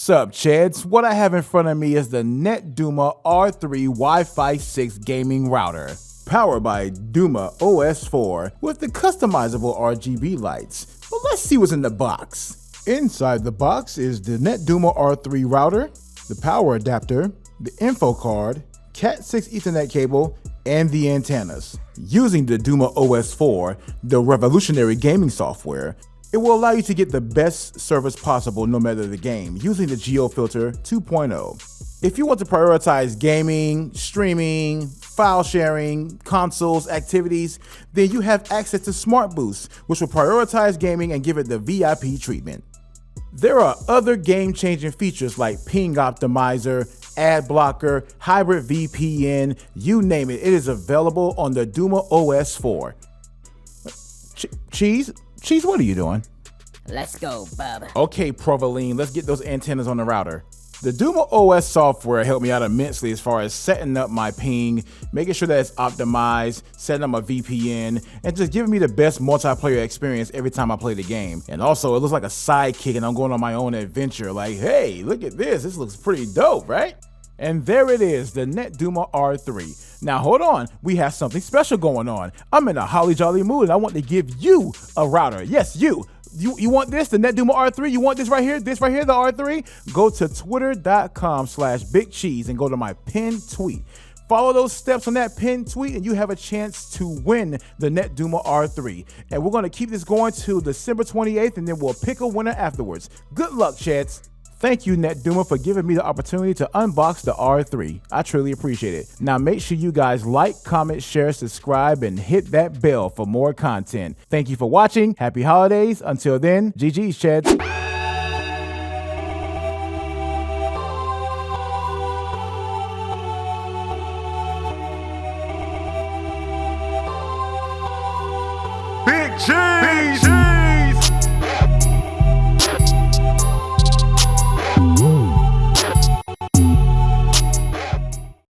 Sup Cheds, what I have in front of me is the NETDUMA R3 Wi-Fi 6 gaming router, powered by DUMA OS 4 with the customizable RGB lights. Well, let's see what's in the box. Inside the box is the NETDUMA R3 router, the power adapter, the info card, Cat6 Ethernet cable, and the antennas. Using the DUMA OS 4, the revolutionary gaming software, it will allow you to get the best service possible no matter the game, using the GeoFilter 2.0. If you want to prioritize gaming, streaming, file sharing, consoles, activities, then you have access to Smart Boost, which will prioritize gaming and give it the VIP treatment. There are other game-changing features like ping optimizer, ad blocker, hybrid VPN, you name it, it is available on the DUMA OS 4. Cheese, what are you doing? Let's go, bub. Okay, Provolene, let's get those antennas on the router. The DUMA OS software helped me out immensely as far as setting up my ping, making sure that it's optimized, setting up my VPN, and just giving me the best multiplayer experience every time I play the game. And also, it looks like a sidekick and I'm going on my own adventure. Like, hey, look at this. This looks pretty dope, right? And there it is, the NETDUMA R3. Now hold on, we have something special going on. I'm in a holly jolly mood and I want to give you a router. Yes, you. You want this, the NETDUMA R3? You want this right here, the R3? Go to twitter.com/BigCheese and go to my pinned tweet. Follow those steps on that pinned tweet and you have a chance to win the NETDUMA R3. And we're gonna keep this going till December 28th and then we'll pick a winner afterwards. Good luck, Cheds. Thank you, NETDUMA, for giving me the opportunity to unbox the R3. I truly appreciate it. Now make sure you guys like, comment, share, subscribe, and hit that bell for more content. Thank you for watching. Happy holidays. Until then, GG's, Cheds. BigCheese!